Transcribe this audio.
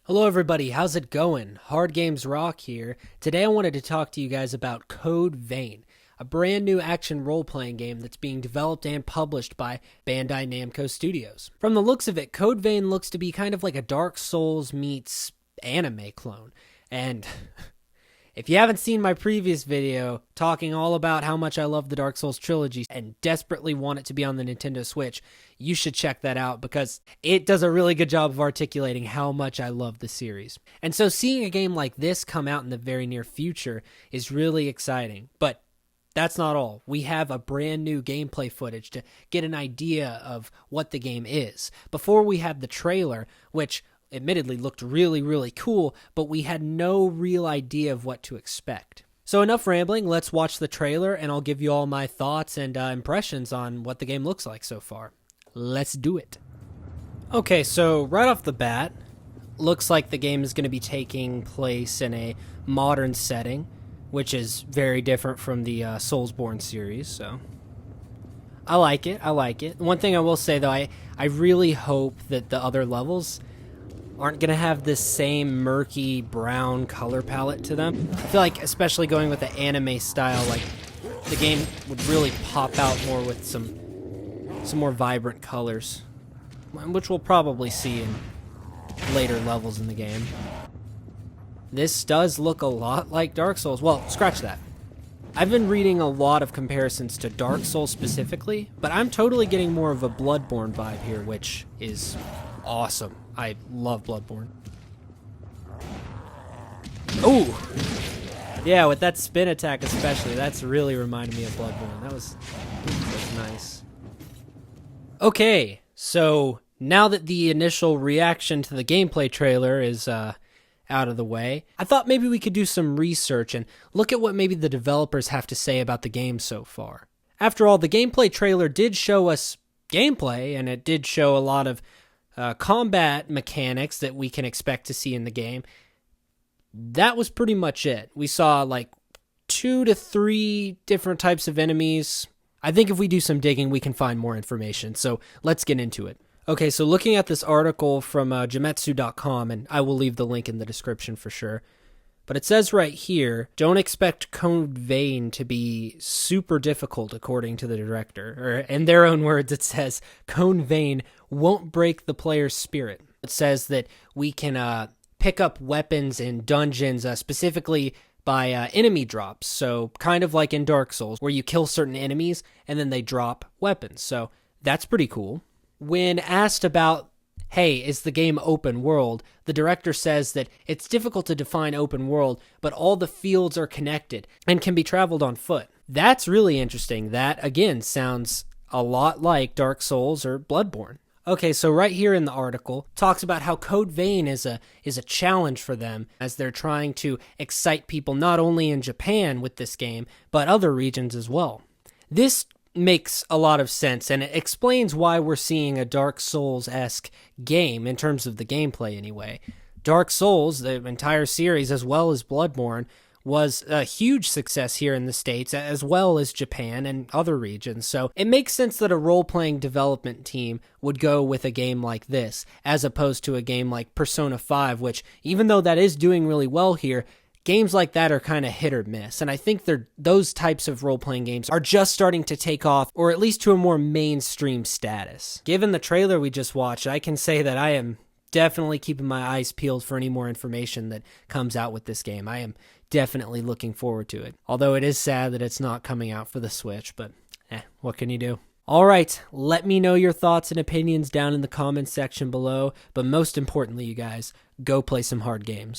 Hello everybody, how's it going? Hard Games Rock here. Today I wanted to talk to you guys about Code Vein, a brand new action role-playing game that's being developed and published by Bandai Namco Studios. From the looks of it, Code Vein looks to be kind of like a Dark Souls meets anime clone. And if you haven't seen my previous video talking all about how much I love the Dark Souls trilogy and desperately want it to be on the Nintendo Switch, you should check that out because it does a really good job of articulating how much I love the series. And so seeing a game like this come out in the very near future is really exciting. But that's not all. We have a brand new gameplay footage to get an idea of what the game is. Before we had the trailer, which admittedly looked really cool, but we had no real idea of what to expect. So enough rambling, let's watch the trailer and I'll give you all my thoughts and impressions on what the game looks like so far. Let's do it. Okay, so right off the bat, looks like the game is going to be taking place in a modern setting, which is very different from the Soulsborne series, so I like it. One thing I will say though, I really hope that the other levels aren't going to have this same murky brown color palette to them. I feel like, especially going with the anime style, like the game would really pop out more with some more vibrant colors, which we'll probably see in later levels in the game. This does look a lot like Dark Souls. Well, scratch that. I've been reading a lot of comparisons to Dark Souls specifically, but I'm totally getting more of a Bloodborne vibe here, which is awesome. I love Bloodborne. Ooh! Yeah, with that spin attack especially, that's really reminded me of Bloodborne. That was nice. Okay, so now that the initial reaction to the gameplay trailer is out of the way, I thought maybe we could do some research and look at what maybe the developers have to say about the game so far. After all, the gameplay trailer did show us gameplay, and it did show a lot of combat mechanics that we can expect to see in the game. That was pretty much it. We saw like 2 to 3 different types of enemies. I think if we do some digging, we can find more information. So let's get into it. Okay, so looking at this article from Gematsu.com, and I will leave the link in the description for sure. But it says right here, don't expect Code Vein to be super difficult, according to the director. Or in their own words, it says, Code Vein won't break the player's spirit. It says that we can pick up weapons in dungeons, specifically by enemy drops. So kind of like in Dark Souls, where you kill certain enemies and then they drop weapons. So that's pretty cool. When asked about, hey, is the game open world? The director says that it's difficult to define open world, but all the fields are connected and can be traveled on foot. That's really interesting. That, again, sounds a lot like Dark Souls or Bloodborne. Okay, so right here in the article, talks about how Code Vein is a challenge for them as they're trying to excite people not only in Japan with this game, but other regions as well. This makes a lot of sense, and it explains why we're seeing a Dark Souls-esque game, in terms of the gameplay anyway. Dark Souls, the entire series, as well as Bloodborne, was a huge success here in the States, as well as Japan and other regions, so it makes sense that a role-playing development team would go with a game like this, as opposed to a game like Persona 5, which, even though that is doing really well here, games like that are kind of hit or miss, and I think those types of role-playing games are just starting to take off, or at least to a more mainstream status. Given the trailer we just watched, I can say that I am definitely keeping my eyes peeled for any more information that comes out with this game. I am definitely looking forward to it. Although it is sad that it's not coming out for the Switch, but what can you do? Alright, let me know your thoughts and opinions down in the comments section below, but most importantly, you guys, go play some hard games.